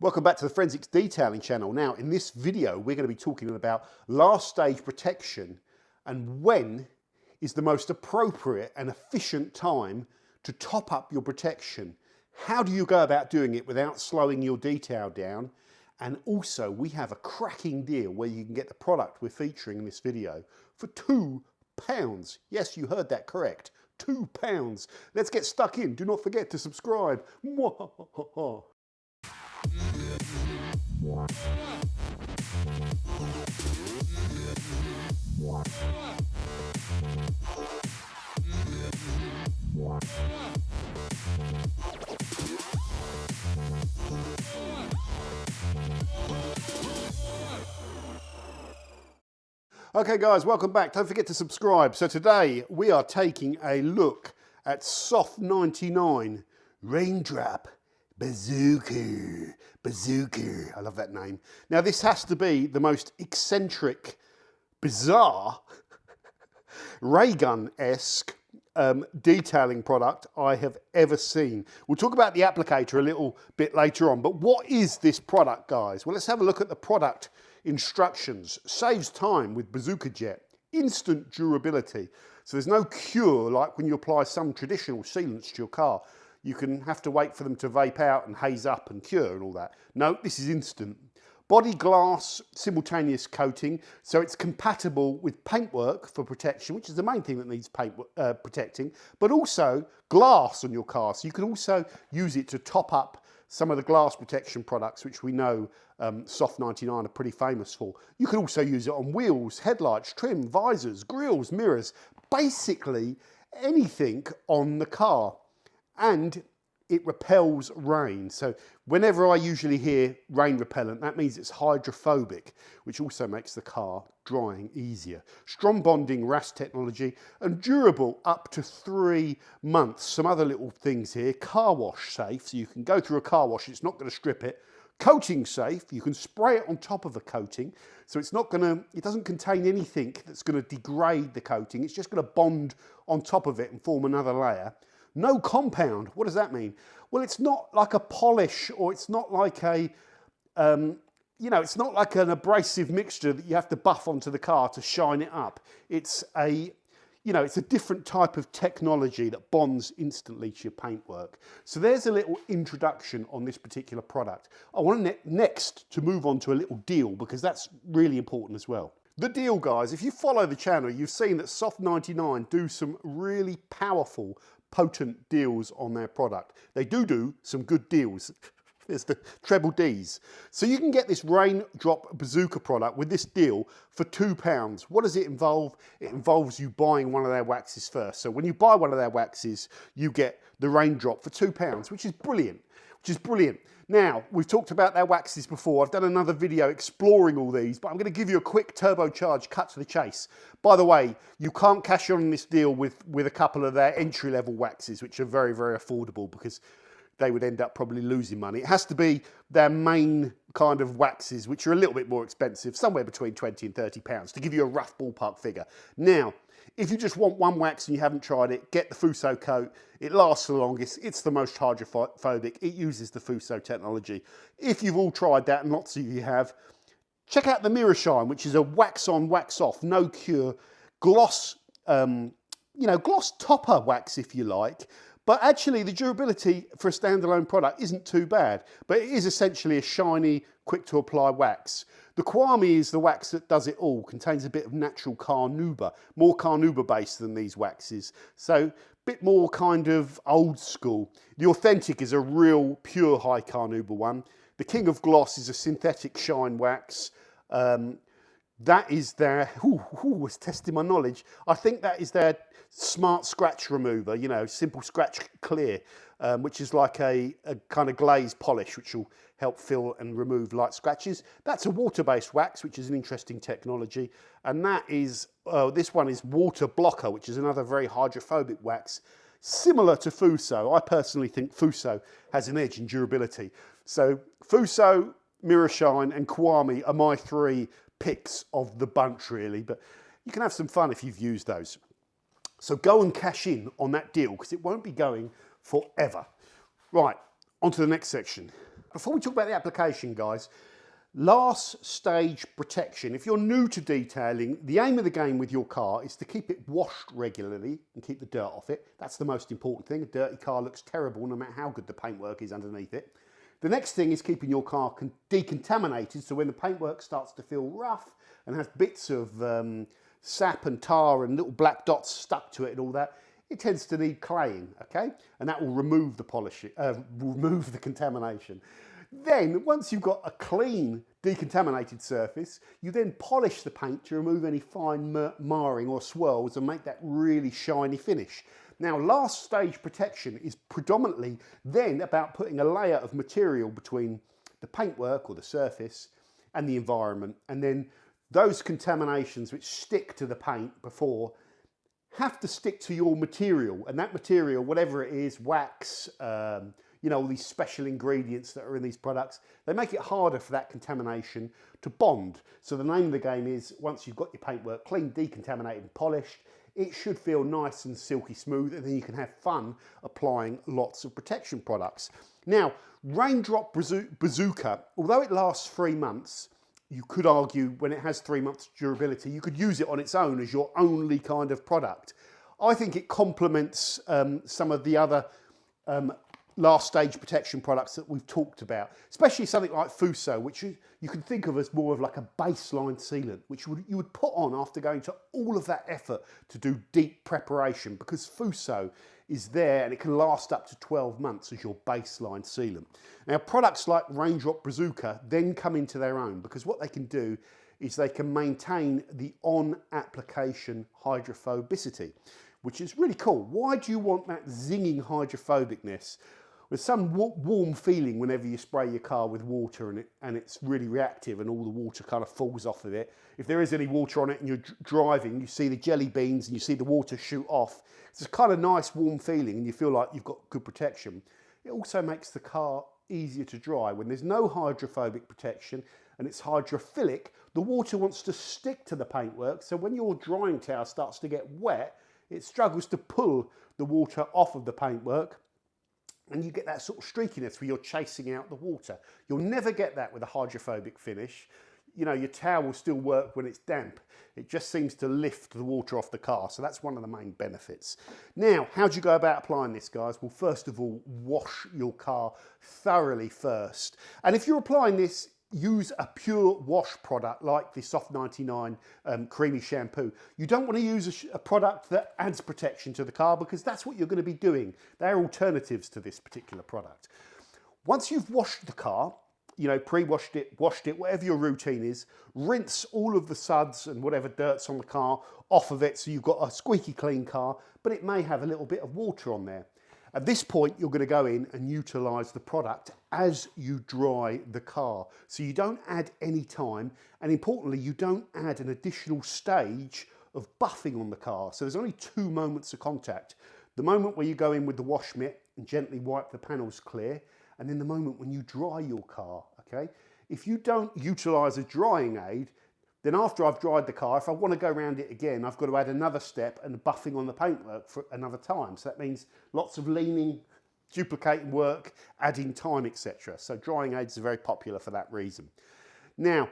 Welcome back to the Forensics Detailing channel. Now, in this video, we're going to be talking about last stage protection and when is the most appropriate and efficient time to top up your protection. How do you go about doing it without slowing your detail down? And also, we have a cracking deal where you can get the product we're featuring in this video for £2. Yes, you heard that correct. £2. Let's get stuck in. Do not forget to subscribe. Okay guys, welcome back. Don't forget to subscribe. So today we are taking a look at Soft99 Raindrop Bazooka. I love that name. Now this has to be the most eccentric, bizarre, ray gun-esque detailing product I have ever seen. We'll talk about the applicator a little bit later on, but what is this product, guys? Well, let's have a look at the product instructions. Saves time with bazooka jet, instant durability. So there's no cure like when you apply some traditional sealants to your car. You can have to wait for them to vape out and haze up and cure and all that. No, this is instant. Body glass simultaneous coating, so it's compatible with paintwork for protection, which is the main thing that needs paint protecting, but also glass on your car. So you can also use it to top up some of the glass protection products, which we know Soft99 are pretty famous for. You can also use it on wheels, headlights, trim, visors, grills, mirrors, basically anything on the car. And it repels rain. So whenever I usually hear rain repellent, that means it's hydrophobic, which also makes the car drying easier. Strong bonding RAS technology and durable up to 3 months. Some other little things here. Car wash safe, so you can go through a car wash, it's not going to strip it. Coating safe, you can spray it on top of a coating, so it's not going to, it doesn't contain anything that's going to degrade the coating, it's just going to bond on top of it and form another layer. No compound. What does that mean? Well, it's not like a polish, or it's not like a, it's not like an abrasive mixture that you have to buff onto the car to shine it up. It's a, it's a different type of technology that bonds instantly to your paintwork. So there's a little introduction on this particular product. I want next to move on to a little deal, because that's really important as well. The deal, guys, if you follow the channel, you've seen that Soft99 do some really powerful, potent deals on their product. They do some good deals. There's the treble D's. So you can get this Raindrop Bazooka product with this deal for £2. What does it involve? It involves you buying one of their waxes first. So when you buy one of their waxes, you get the Raindrop for £2, which is brilliant. Now, we've talked about their waxes before. I've done another video exploring all these, but I'm going to give you a quick turbocharged cut to the chase. By the way, you can't cash on this deal with a couple of their entry-level waxes, which are very, very affordable, because they would end up probably losing money. It has to be their main kind of waxes, which are a little bit more expensive, somewhere between £20 and £30, to give you a rough ballpark figure. Now, if you just want one wax and you haven't tried it, get the Fuso coat. It lasts the longest. It's the most hydrophobic. It uses the Fuso technology. If you've all tried that, and lots of you have, check out the Mirror Shine, which is a wax on, wax off, no cure, gloss, gloss topper wax, if you like. But actually, the durability for a standalone product isn't too bad, but it is essentially a shiny, quick to apply wax. The Kwame is the wax that does it all, contains a bit of natural carnauba, more carnauba based than these waxes. So a bit more kind of old school. The Authentic is a real pure high carnauba one. The King of Gloss is a synthetic shine wax. That is their, was testing my knowledge. I think that is their smart scratch remover, simple scratch clear, which is like a kind of glaze polish, which will help fill and remove light scratches. That's a water-based wax, which is an interesting technology. And that is, this one is Water Blocker, which is another very hydrophobic wax, similar to Fuso. I personally think Fuso has an edge in durability. So Fuso, Mirror Shine and Kwame are my 3 picks of the bunch, really, but you can have some fun if you've used those. So go and cash in on that deal, because it won't be going forever. Right, on to the next section. Before we talk about the application, guys, last stage protection. If you're new to detailing, the aim of the game with your car is to keep it washed regularly and keep the dirt off it. That's the most important thing. A dirty car looks terrible no matter how good the paintwork is underneath it. The next thing is keeping your car decontaminated, so when the paintwork starts to feel rough and has bits of sap and tar and little black dots stuck to it and all that, it tends to need claying, okay? And that will remove the polish, remove the contamination. Then, once you've got a clean, decontaminated surface, you then polish the paint to remove any fine marring or swirls and make that really shiny finish. Now, last stage protection is predominantly then about putting a layer of material between the paintwork or the surface and the environment. And then those contaminations which stick to the paint before have to stick to your material. And that material, whatever it is, wax, you know, all these special ingredients that are in these products, they make it harder for that contamination to bond. So the name of the game is, once you've got your paintwork clean, decontaminated and polished, it should feel nice and silky smooth, and then you can have fun applying lots of protection products. Now, Raindrop Bazooka, although it lasts 3 months, you could argue when it has 3 months durability, you could use it on its own as your only kind of product. I think it complements some of the other last stage protection products that we've talked about, especially something like Fuso, which you can think of as more of like a baseline sealant, which you would put on after going to all of that effort to do deep preparation, because Fuso is there and it can last up to 12 months as your baseline sealant. Now, products like Raindrop Bazooka then come into their own, because what they can do is they can maintain the on-application hydrophobicity, which is really cool. Why do you want that zinging hydrophobicness? There's some warm feeling whenever you spray your car with water and it's really reactive and all the water kind of falls off of it. If there is any water on it and you're driving, you see the jelly beans and you see the water shoot off. It's a kind of nice warm feeling and you feel like you've got good protection. It also makes the car easier to dry. When there's no hydrophobic protection and it's hydrophilic, the water wants to stick to the paintwork. So when your drying towel starts to get wet, it struggles to pull the water off of the paintwork, and you get that sort of streakiness where you're chasing out the water. You'll never get that with a hydrophobic finish. You know, your towel will still work when it's damp. It just seems to lift the water off the car, so that's one of the main benefits. Now, how do you go about applying this, guys? Well, first of all, wash your car thoroughly first. And if you're applying this, use a pure wash product like the Soft99 creamy shampoo. You don't want to use a product that adds protection to the car, because that's what you're going to be doing. They're alternatives to this particular product. Once you've washed the car, you know, pre-washed it, washed it, whatever your routine is, rinse all of the suds and whatever dirt's on the car off of it so you've got a squeaky clean car, but it may have a little bit of water on there. At this point, you're going to go in and utilise the product as you dry the car. So you don't add any time, and importantly, you don't add an additional stage of buffing on the car. So there's only 2 moments of contact. The moment where you go in with the wash mitt and gently wipe the panels clear, and then the moment when you dry your car, okay? If you don't utilise a drying aid, then after I've dried the car, if I want to go around it again, I've got to add another step and buffing on the paintwork for another time. So that means lots of leaning, duplicating work, adding time, etc. So drying aids are very popular for that reason. Now,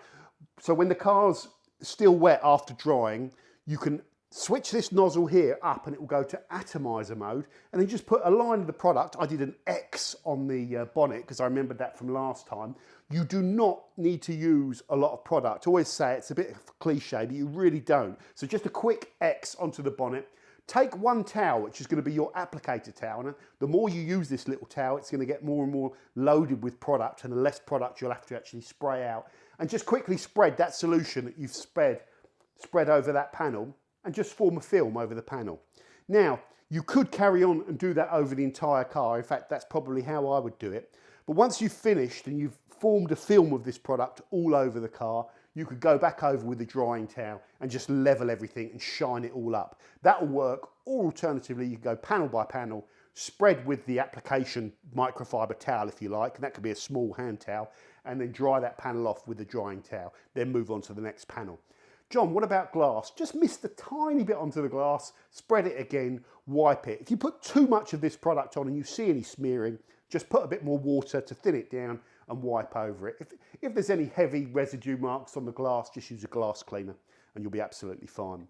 so when the car's still wet after drying, you can switch this nozzle here up and it will go to atomizer mode, and then just put a line of the product. I did an X on the bonnet because I remembered that from last time. You do not need to use a lot of product. I always say it's a bit of a cliche, but you really don't. So just a quick X onto the bonnet. Take one towel, which is going to be your applicator towel. And the more you use this little towel, it's going to get more and more loaded with product, and the less product you'll have to actually spray out. And just quickly spread that solution that you've spread over that panel, and just form a film over the panel. Now, you could carry on and do that over the entire car. In fact, that's probably how I would do it. But once you've finished and you've formed a film of this product all over the car, you could go back over with a drying towel and just level everything and shine it all up. That will work. Or alternatively, you can go panel by panel, spread with the application microfiber towel if you like, and that could be a small hand towel, and then dry that panel off with the drying towel, then move on to the next panel. John, what about glass? Just mist a tiny bit onto the glass, spread it again, wipe it. If you put too much of this product on and you see any smearing, just put a bit more water to thin it down and wipe over it. If there's any heavy residue marks on the glass, just use a glass cleaner and you'll be absolutely fine.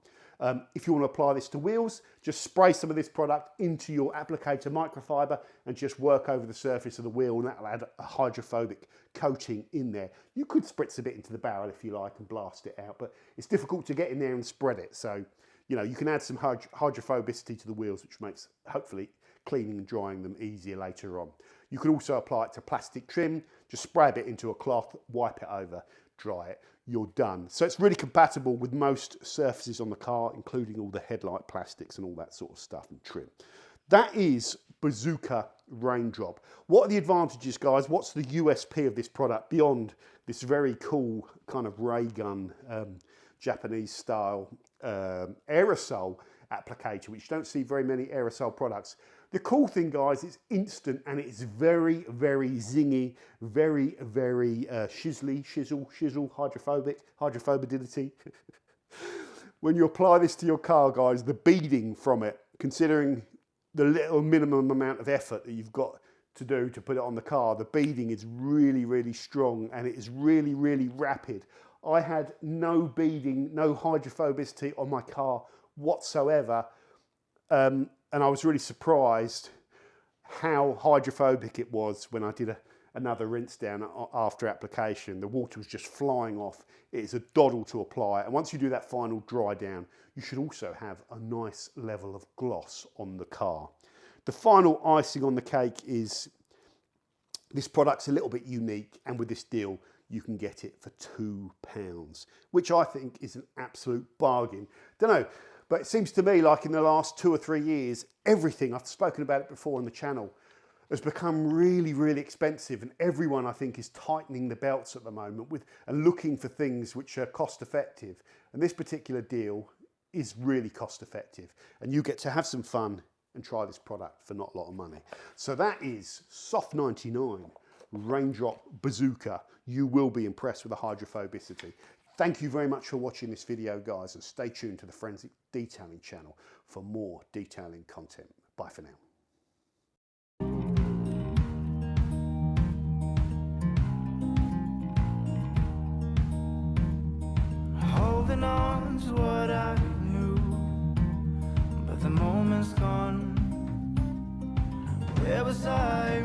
If you want to apply this to wheels, just spray some of this product into your applicator microfiber and just work over the surface of the wheel, and that'll add a hydrophobic coating in there. You could spritz a bit into the barrel if you like and blast it out, but it's difficult to get in there and spread it. So, you know, you can add some hydrophobicity to the wheels, which makes hopefully cleaning and drying them easier later on. You can also apply it to plastic trim, just spray a bit into a cloth, wipe it over, dry it, you're done. So it's really compatible with most surfaces on the car, including all the headlight plastics and all that sort of stuff and trim. That is Bazooka Raindrop. What are the advantages, guys? What's the USP of this product beyond this very cool kind of ray gun, Japanese style aerosol applicator, which you don't see very many aerosol products? The cool thing, guys, it's instant and it's very, very zingy, very, very shizzle, hydrophobicity. When you apply this to your car, guys, the beading from it, considering the little minimum amount of effort that you've got to do to put it on the car, the beading is really, really strong and it is really, really rapid. I had no beading, no hydrophobicity on my car whatsoever. And I was really surprised how hydrophobic it was when I did another rinse down after application. The water was just flying off. It is a doddle to apply. And once you do that final dry down, you should also have a nice level of gloss on the car. The final icing on the cake is this product's a little bit unique, and with this deal, you can get it for £2, which I think is an absolute bargain. Don't know. But it seems to me like in the last 2 or 3 years, everything, I've spoken about it before on the channel, has become really, really expensive. And everyone, I think, is tightening the belts at the moment and looking for things which are cost effective. And this particular deal is really cost effective. And you get to have some fun and try this product for not a lot of money. So that is Soft99 Raindrop Bazooka. You will be impressed with the hydrophobicity. Thank you very much for watching this video, guys, and stay tuned to the Forensic Detailing channel for more detailing content. Bye for now. Holding on to what I knew, but the moment's gone. Where was I